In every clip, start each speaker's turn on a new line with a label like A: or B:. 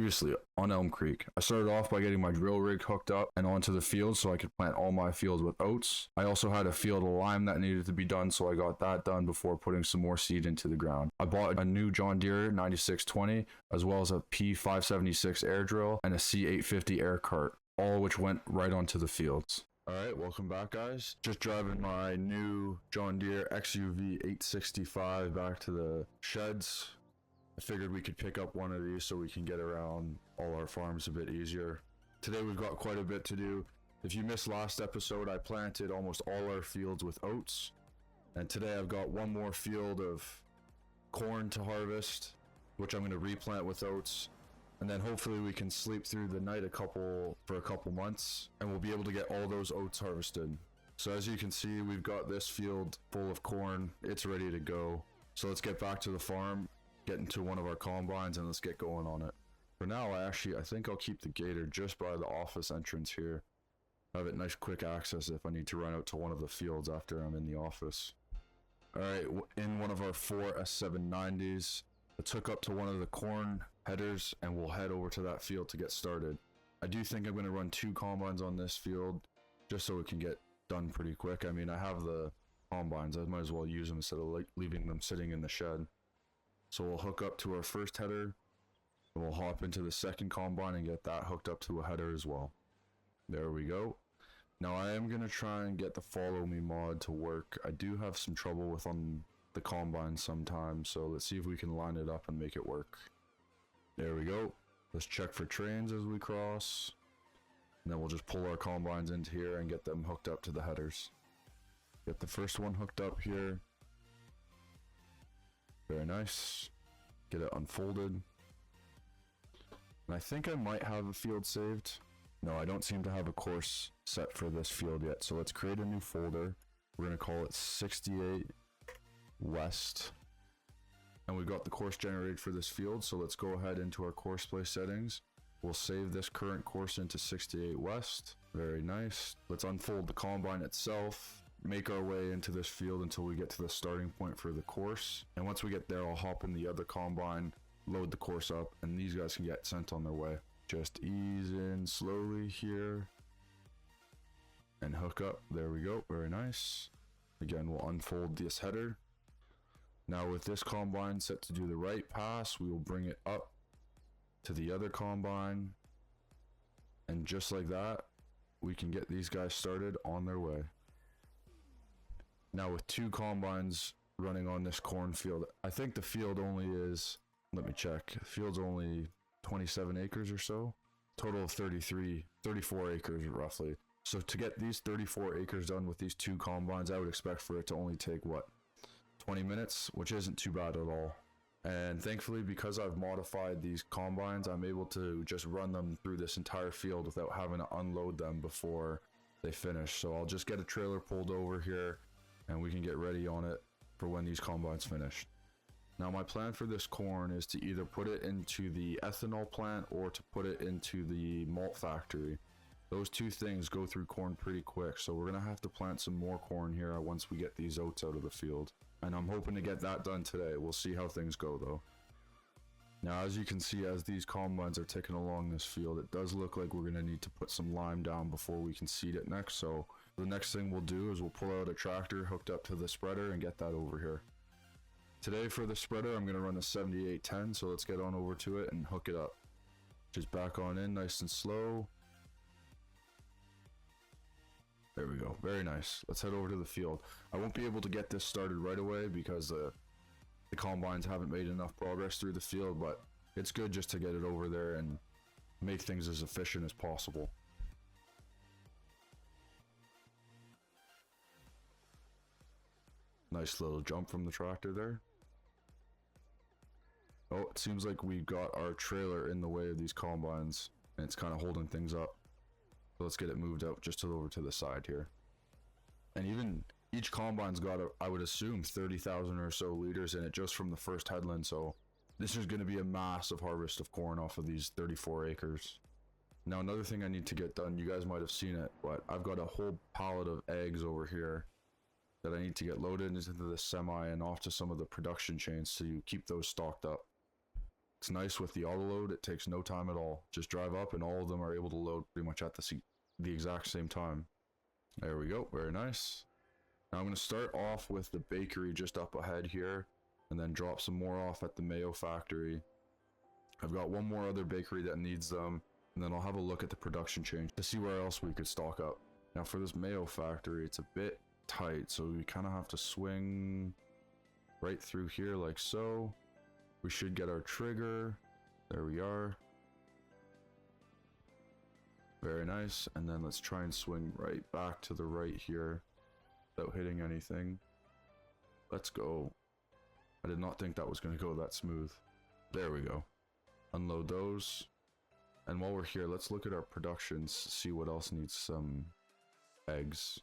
A: Previously on Elmcreek, I started off by getting my drill rig hooked up and onto the field so I could plant all my fields with oats. I also had a field of lime that needed to be done, so I got that done before putting some more seed into the ground. I bought a new John Deere 9620 as well as a P576 air drill and a C850 air cart, all of which went right onto the fields. Alright, welcome back guys. Just driving my new John Deere XUV 865 back to the sheds. I figured we could pick up one of these so we can get around all our farms a bit easier. Today we've got quite a bit to do. If you missed last episode, I planted almost all our fields with oats. And today I've got one more field of corn to harvest, which I'm going to replant with oats. And then hopefully we can sleep through the night for a couple months, and we'll be able to get all those oats harvested. So as you can see, we've got this field full of corn. It's ready to go. So let's get back to the farm, get into one of our combines, and let's get going on it. For now, I think I'll keep the gator just by the office entrance here. Have it nice quick access if I need to run out to one of the fields after I'm in the office. Alright, in one of our 4 S790s, let's hook up to one of the corn headers and we'll head over to that field to get started. I do think I'm going to run 2 combines on this field just so it can get done pretty quick. I mean, I have the combines, I might as well use them instead of leaving them sitting in the shed. So we'll hook up to our first header and we'll hop into the second combine and get that hooked up to a header as well. There we go. Now I am going to try and get the follow me mod to work. I do have some trouble with the combine sometimes, so let's see if we can line it up and make it work. There we go. Let's check for trains as we cross, and then we'll just pull our combines into here and get them hooked up to the headers. Get the first one hooked up here. Very nice. Get it unfolded. And I think I might have a field saved. No, I don't seem to have a course set for this field yet, so let's create a new folder. We're going to call it 68 West. And we've got the course generated for this field, so let's go ahead into our course place settings. We'll save this current course into 68 West. Very nice. Let's unfold the combine itself, make our way into this field until we get to the starting point for the course. And once we get there, I'll hop in the other combine, load the course up, and these guys can get sent on their way. Just ease in slowly here and hook up. There we go. Very nice. Again, we'll unfold this header. Now with this combine set to do the right pass, we will bring it up to the other combine, and just like that we can get these guys started on their way. Now with 2 combines running on this cornfield, I think the field only is, let me check, the field's only 27 acres or so, total of 34 acres roughly. So to get these 34 acres done with these 2 combines, I would expect for it to only take what, 20 minutes, which isn't too bad at all. And thankfully, because I've modified these combines, I'm able to just run them through this entire field without having to unload them before they finish. So I'll just get a trailer pulled over here and we can get ready on it for when these combines finish. Now my plan for this corn is to either put it into the ethanol plant or to put it into the malt factory. Those 2 things go through corn pretty quick, so we're going to have to plant some more corn here once we get these oats out of the field. And I'm hoping to get that done today. We'll see how things go though. Now as you can see, as these combines are ticking along this field, it does look like we're going to need to put some lime down before we can seed it next. So the next thing we'll do is we'll pull out a tractor hooked up to the spreader and get that over here. Today for the spreader, I'm going to run a 7810, so let's get on over to it and hook it up. Just back on in nice and slow. There we go. Very nice. Let's head over to the field. I won't be able to get this started right away because the combines haven't made enough progress through the field, but it's good just to get it over there and make things as efficient as possible. Nice little jump from the tractor there. Oh, it seems like we got our trailer in the way of these combines and it's kind of holding things up. So let's get it moved out just over to the side here. And even each combine's got, I would assume, 30,000 or so liters in it just from the first headland. So this is going to be a massive harvest of corn off of these 34 acres. Now another thing I need to get done, you guys might have seen it, but I've got a whole pallet of eggs over here that I need to get loaded into the semi and off to some of the production chains to keep those stocked up. It's nice with the auto load, it takes no time at all. Just drive up and all of them are able to load pretty much at the exact same time. There we go, very nice. Now I'm going to start off with the bakery just up ahead here, and then drop some more off at the mayo factory. I've got one more other bakery that needs them, and then I'll have a look at the production change to see where else we could stock up. Now for this mayo factory, it's a bit tight, so we kind of have to swing right through here like so. We should get our trigger. There we are. Very nice. And then let's try and swing right back to the right here without hitting anything. Let's go. I did not think that was going to go that smooth. There we go. Unload those. And while we're here, let's look at our productions, see what else needs some eggs.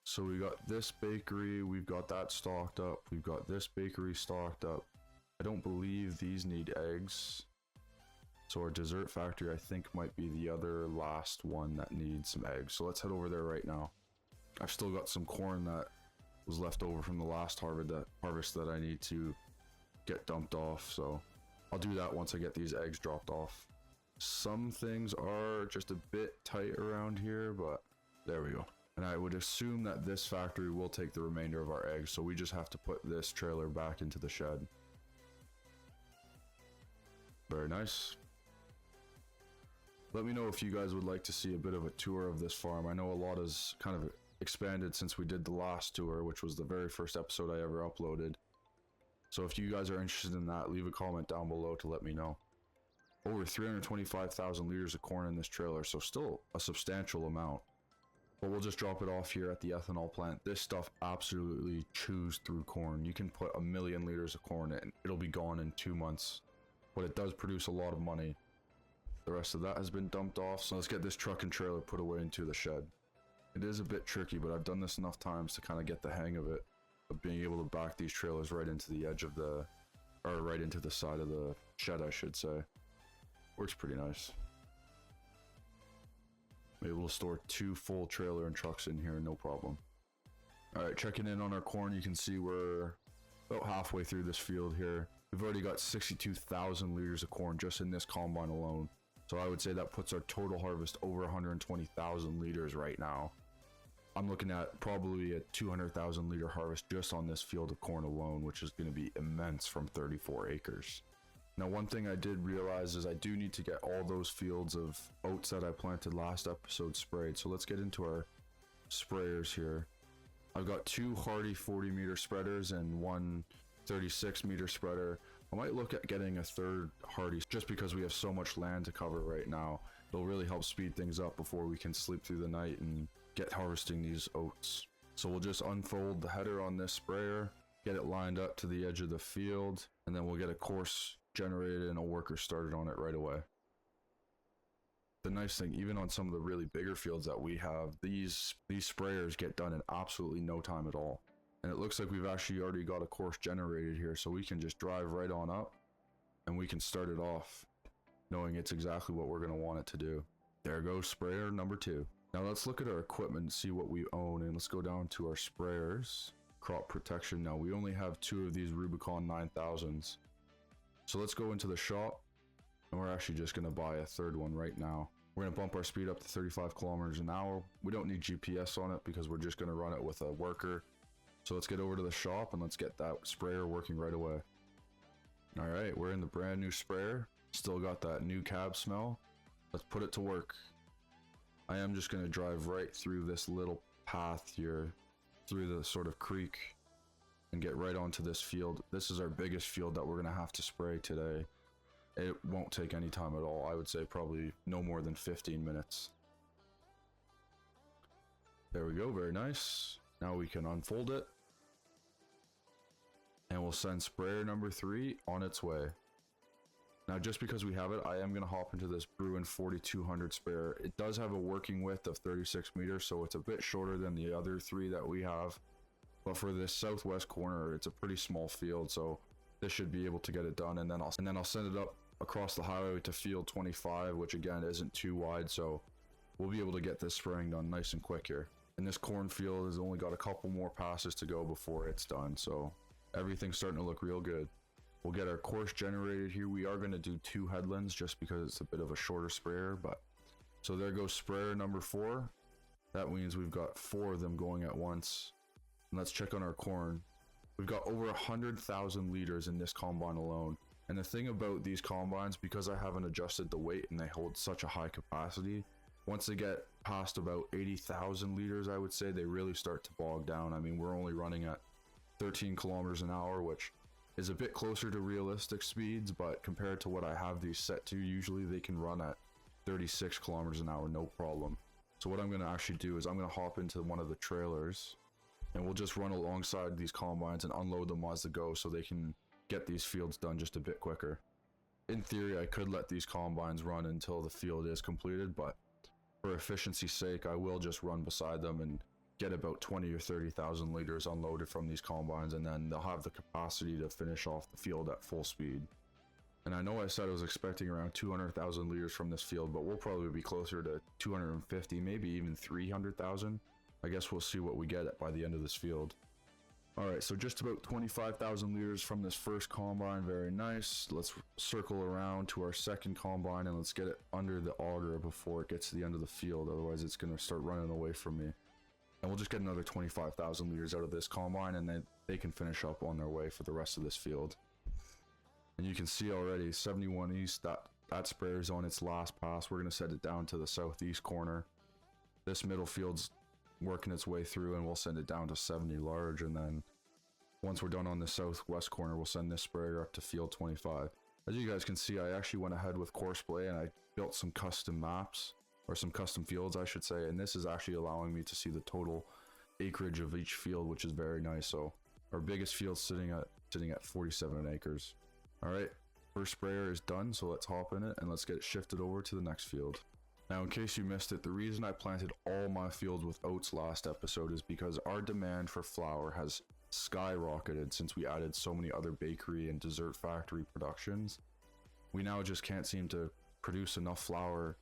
A: So we got this bakery, we've got that stocked up, we've got this bakery stocked up. I don't believe these need eggs. So our dessert factory, I think, might be the other last one that needs some eggs. So let's head over there right now. I've still got some corn that was left over from the last harvest that I need to get dumped off. So I'll do that once I get these eggs dropped off. Some things are just a bit tight around here, but there we go. And I would assume that this factory will take the remainder of our eggs. So we just have to put this trailer back into the shed. Very nice. Let me know if you guys would like to see a bit of a tour of this farm. I know a lot has kind of expanded since we did the last tour, which was the very first episode I ever uploaded. So if you guys are interested in that, leave a comment down below to let me know. Over 325,000 liters of corn in this trailer, so still a substantial amount. But we'll just drop it off here at the ethanol plant. This stuff absolutely chews through corn. You can put 1,000,000 liters of corn in, it'll be gone in 2 months. But it does produce a lot of money. The rest of that has been dumped off, so let's get this truck and trailer put away into the shed. It is a bit tricky, but I've done this enough times to kind of get the hang of it, of being able to back these trailers right into the edge of the, or right into the side of the shed, I should say. Works pretty nice. I'm able to store 2 full trailer and trucks in here, no problem. Alright, checking in on our corn, you can see we're about halfway through this field here. We've already got 62,000 liters of corn just in this combine alone. So I would say that puts our total harvest over 120,000 liters right now. I'm looking at probably a 200,000 liter harvest just on this field of corn alone, which is going to be immense from 34 acres. Now, one thing I did realize is I do need to get all those fields of oats that I planted last episode sprayed. So let's get into our sprayers here. I've got 2 Hardy 40 meter spreaders and 1 36 meter spreader. I might look at getting a 3rd Hardy just because we have so much land to cover right now. It'll really help speed things up before we can sleep through the night and get harvesting these oats. So we'll just unfold the header on this sprayer, get it lined up to the edge of the field, and then we'll get a course generated and a worker started on it right away. The nice thing, even on some of the really bigger fields that we have, these sprayers get done in absolutely no time at all. And it looks like we've actually already got a course generated here, so we can just drive right on up and we can start it off knowing it's exactly what we're going to want it to do. There goes sprayer number 2. Now let's look at our equipment and see what we own, and let's go down to our sprayers. Crop protection. Now we only have 2 of these Rubicon 9000s. So let's go into the shop, and we're actually just going to buy a 3rd one right now. We're going to bump our speed up to 35 kilometers an hour. We don't need GPS on it because we're just going to run it with a worker. So let's get over to the shop and let's get that sprayer working right away. All right, we're in the brand new sprayer. Still got that new cab smell. Let's put it to work. I am just going to drive right through this little path here, through the sort of creek, and get right onto this field. This is our biggest field that we're going to have to spray today. It won't take any time at all. I would say probably no more than 15 minutes. There we go, very nice. Now we can unfold it. And we'll send sprayer number 3 on its way. Now, just because we have it, I am going to hop into this Bruin 4200 sprayer. It does have a working width of 36 meters, so it's a bit shorter than the other 3 that we have. But for this southwest corner, it's a pretty small field, so this should be able to get it done. And then I'll send it up across the highway to field 25, which again isn't too wide, so we'll be able to get this spraying done nice and quick here. And this cornfield has only got a couple more passes to go before it's done, so everything's starting to look real good. We'll get our course generated here. We are going to do 2 headlands just because it's a bit of a shorter sprayer, but so there goes sprayer number 4. That means we've got 4 of them going at once. And let's check on our corn. We've got over 100,000 liters in this combine alone. And the thing about these combines, because I haven't adjusted the weight and they hold such a high capacity, once they get past about 80,000 liters, I would say, they really start to bog down. I mean, we're only running at 13 kilometers an hour, which is a bit closer to realistic speeds, but compared to what I have these set to, usually they can run at 36 kilometers an hour, no problem. So what I'm going to actually do is I'm going to hop into one of the trailers and we'll just run alongside these combines and unload them as they go so they can get these fields done just a bit quicker. In theory, I could let these combines run until the field is completed, but for efficiency's sake, I will just run beside them and get about 20 or 30,000 liters unloaded from these combines, and then they'll have the capacity to finish off the field at full speed. And I know I said I was expecting around 200,000 liters from this field, but we'll probably be closer to 250, maybe even 300,000. I guess we'll see what we get by the end of this field. Alright, so just about 25,000 liters from this first combine, very nice. Let's circle around to our second combine and let's get it under the auger before it gets to the end of the field, otherwise it's going to start running away from me. And we'll just get another 25,000 liters out of this combine and then they can finish up on their way for the rest of this field. And you can see already 71 east, that sprayer's on its last pass. We're going to set it down to the southeast corner. This middle field's working its way through and we'll send it down to 70 large, and then once we're done on the southwest corner, we'll send this sprayer up to field 25. As you guys can see, I actually went ahead with Courseplay and I built some custom maps, or some custom fields I should say, and this is actually allowing me to see the total acreage of each field, which is very nice. So our biggest field's sitting at 47 acres. Alright, first sprayer is done, so let's hop in it and let's get it shifted over to the next field. Now, in case you missed it, the reason I planted all my fields with oats last episode is because our demand for flour has skyrocketed since we added so many other bakery and dessert factory productions. We now just can't seem to produce enough flour,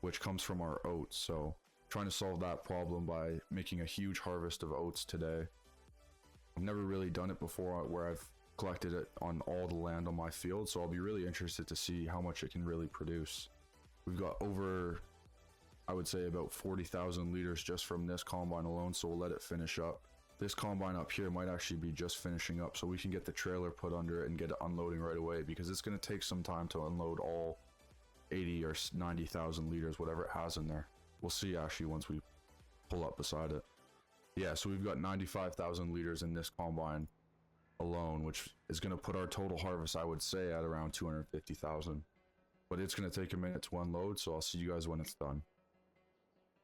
A: which comes from our oats. So trying to solve that problem by making a huge harvest of oats today. I've never really done it before where I've collected it on all the land on my field, so I'll be really interested to see how much it can really produce. We've got over, I would say, about 40,000 liters just from this combine alone, so we'll let it finish up. This combine up here might actually be just finishing up, so we can get the trailer put under it and get it unloading right away, because it's going to take some time to unload all 80 or 90,000 liters, whatever it has in there. We'll see actually once we pull up beside it. Yeah, so we've got 95,000 liters in this combine alone, which is going to put our total harvest, I would say, at around 250,000. But it's going to take a minute to unload, so I'll see you guys when it's done.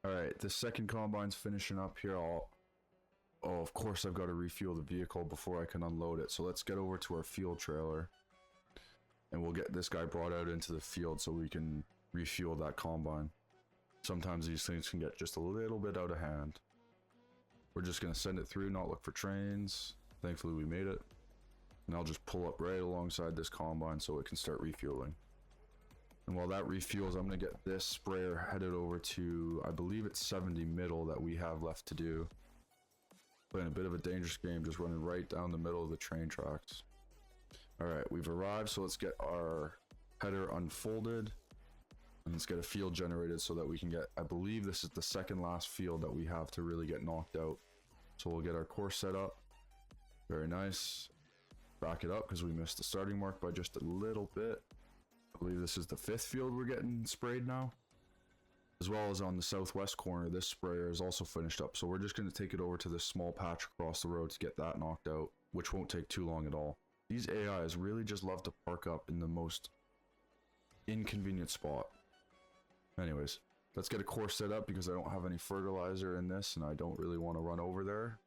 A: Alright, the second combine's finishing up here. Oh, of course I've got to refuel the vehicle before I can unload it. So let's get over to our field trailer. And we'll get this guy brought out into the field so we can refuel that combine. Sometimes these things can get just a little bit out of hand. We're just going to send it through, not look for trains. Thankfully we made it. And I'll just pull up right alongside this combine so it can start refueling. And while that refuels, I'm going to get this sprayer headed over to, I believe it's 70 middle that we have left to do. Playing a bit of a dangerous game, just running right down the middle of the train tracks. Alright, we've arrived, so let's get our header unfolded. And let's get a field generated so that we can get, I believe this is the second last field that we have to really get knocked out. So we'll get our course set up. Very nice. Back it up because we missed the starting mark by just a little bit. I believe this is the 5th field we're getting sprayed now. As well as on the southwest corner, this sprayer is also finished up. So we're just going to take it over to this small patch across the road to get that knocked out, which won't take too long at all. These AIs really just love to park up in the most inconvenient spot. Anyways, let's get a course set up because I don't have any fertilizer in this and I don't really want to run over there.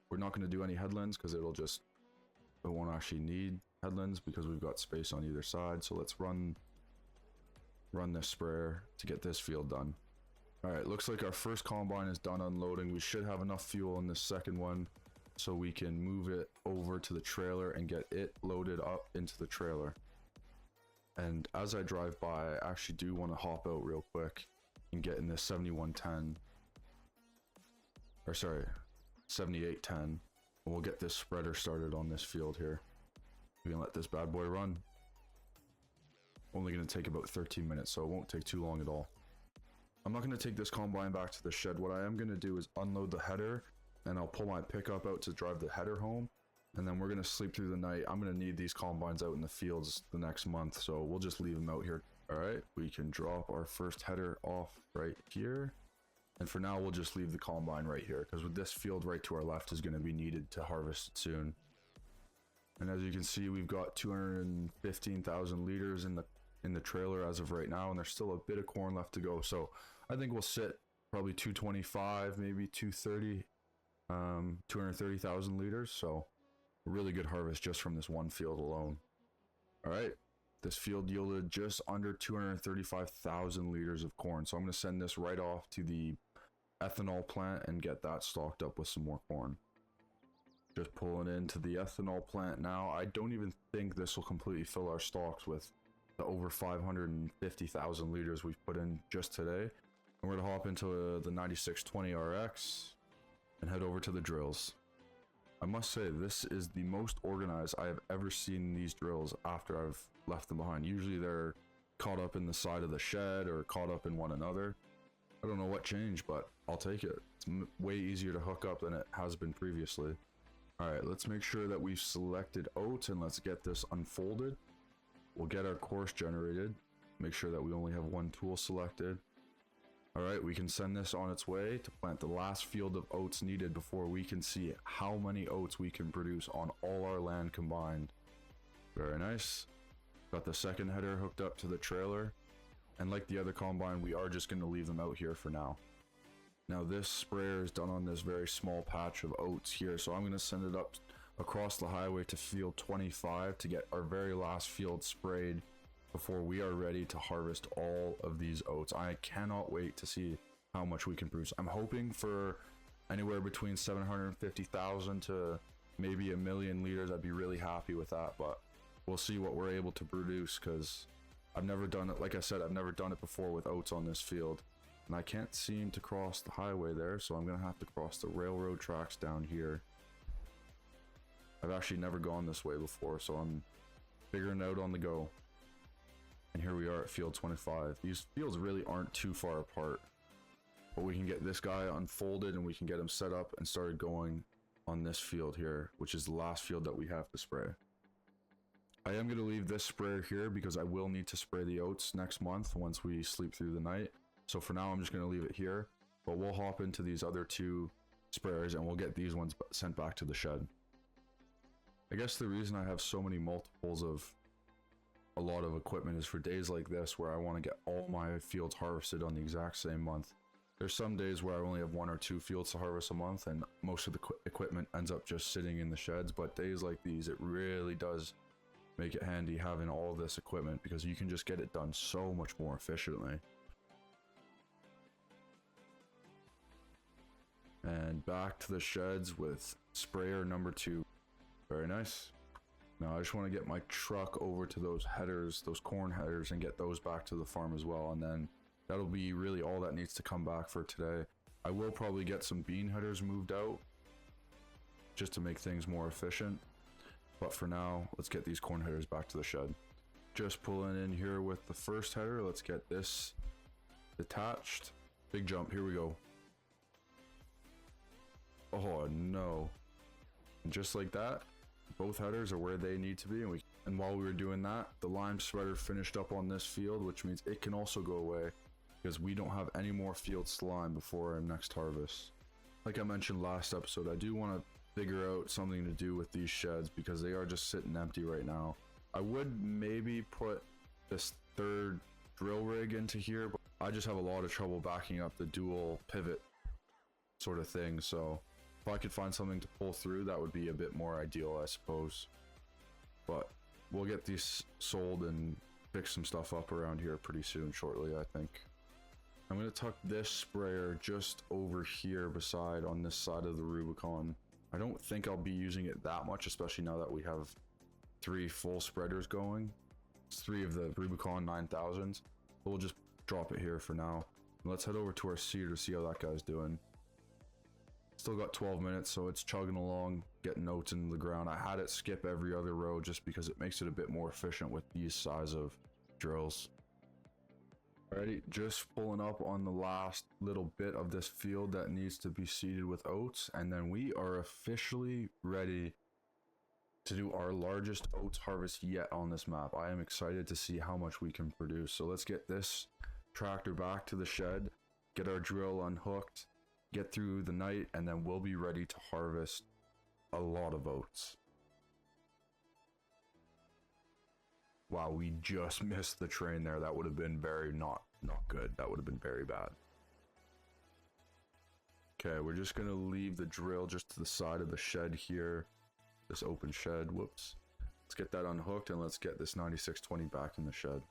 A: We're not going to do any headlands because it won't actually need headlands because we've got space on either side. So let's run this sprayer to get this field done. Alright, looks like our first combine is done unloading. We should have enough fuel in this second one so we can move it over to the trailer and get it loaded up into the trailer. And as I drive by, I actually do want to hop out real quick and get in this 7110, or sorry, 7810, and we'll get this spreader started on this field here. We can let this bad boy run. Only going to take about 13 minutes, so it won't take too long at all. I'm not going to take this combine back to the shed. What I am going to do is unload the header, and I'll pull my pickup out to drive the header home, and then we're going to sleep through the night. I'm going to need these combines out in the fields the next month, so we'll just leave them out here. All right, we can drop our first header off right here, and for now we'll just leave the combine right here, because with this field right to our left is going to be needed to harvest it soon. And as you can see, we've got 215,000 liters in the trailer as of right now, and there's still a bit of corn left to go. So I think we'll sit probably 225, maybe 230, 230,000 liters. So a really good harvest just from this one field alone. All right, this field yielded just under 235,000 liters of corn. So I'm going to send this right off to the ethanol plant and get that stocked up with some more corn. Just pulling into the ethanol plant now. I don't even think this will completely fill our stocks with the over 550,000 liters we've put in just today. And we're gonna hop into the 9620 RX and head over to the drills. I must say, this is the most organized I have ever seen these drills after I've left them behind. Usually they're caught up in the side of the shed or caught up in one another. I don't know what changed, but I'll take it. It's way easier to hook up than it has been previously. All right, let's make sure that we've selected oats and let's get this unfolded. We'll get our course generated. Make sure that we only have one tool selected. All right, we can send this on its way to plant the last field of oats needed before we can see how many oats we can produce on all our land combined. Very nice. Got the second header hooked up to the trailer. And like the other combine, we are just going to leave them out here for now. Now this sprayer is done on this very small patch of oats here, so I'm going to send it up across the highway to field 25 to get our very last field sprayed before we are ready to harvest all of these oats. I cannot wait to see how much we can produce. I'm hoping for anywhere between 750,000 to maybe 1 million liters. I'd be really happy with that, but we'll see what we're able to produce, because I've never done it. Like I said, I've never done it before with oats on this field. And I can't seem to cross the highway there, so I'm going to have to cross the railroad tracks down here. I've actually never gone this way before, so I'm figuring it out on the go. And here we are at field 25. These fields really aren't too far apart. But we can get this guy unfolded and we can get him set up and started going on this field here, which is the last field that we have to spray. I am going to leave this sprayer here because I will need to spray the oats next month once we sleep through the night. So for now, I'm just going to leave it here, but we'll hop into these other two sprayers and we'll get these ones sent back to the shed. I guess the reason I have so many multiples of a lot of equipment is for days like this where I want to get all my fields harvested on the exact same month. There's some days where I only have 1 or 2 fields to harvest a month and most of the equipment ends up just sitting in the sheds, but days like these, it really does make it handy having all of this equipment because you can just get it done so much more efficiently. And back to the sheds with sprayer number 2. Very nice. Now I just want to get my truck over to those headers, those corn headers, and get those back to the farm as well. And then that'll be really all that needs to come back for today. I will probably get some bean headers moved out just to make things more efficient. But for now, let's get these corn headers back to the shed. Just pulling in here with the first header. Let's get this detached. Big jump. Here we go. Oh no. And just like that, both headers are where they need to be, and while we were doing that, the lime spreader finished up on this field, which means it can also go away because we don't have any more field slime before our next harvest. Like I mentioned last episode, I do want to figure out something to do with these sheds because they are just sitting empty right now. I would maybe put this third drill rig into here, but I just have a lot of trouble backing up the dual pivot sort of thing, so if I could find something to pull through, that would be a bit more ideal, I suppose. But we'll get these sold and fix some stuff up around here pretty soon, shortly, I think. I'm going to tuck this sprayer just over here beside on this side of the Rubicon. I don't think I'll be using it that much, especially now that we have 3 full spreaders going. It's 3 of the Rubicon 9000s. But we'll just drop it here for now. And let's head over to our seeder to see how that guy's doing. Still got 12 minutes, so it's chugging along, getting oats into the ground. I had it skip every other row just because it makes it a bit more efficient with these size of drills. Alrighty, just pulling up on the last little bit of this field that needs to be seeded with oats, and then we are officially ready to do our largest oats harvest yet on this map. I am excited to see how much we can produce. So let's get this tractor back to the shed, get our drill unhooked, get through the night, and then we'll be ready to harvest a lot of oats. Wow, we just missed the train there. That would have been very not good. That would have been very bad. Okay, we're just gonna leave the drill just to the side of the shed here. This open shed, whoops. Let's get that unhooked and let's get this 9620 back in the shed.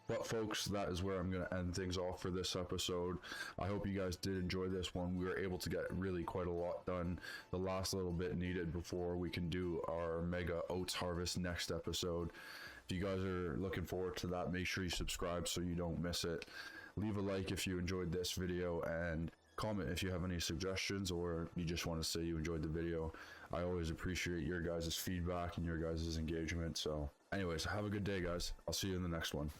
A: But folks, that is where I'm going to end things off for this episode. I hope you guys did enjoy this one. We were able to get really quite a lot done. The last little bit needed before we can do our mega oats harvest next episode. If you guys are looking forward to that, make sure you subscribe so you don't miss it. Leave a like if you enjoyed this video, and comment if you have any suggestions or you just want to say you enjoyed the video. I always appreciate your guys' feedback and your guys' engagement. So anyways, have a good day, guys. I'll see you in the next one.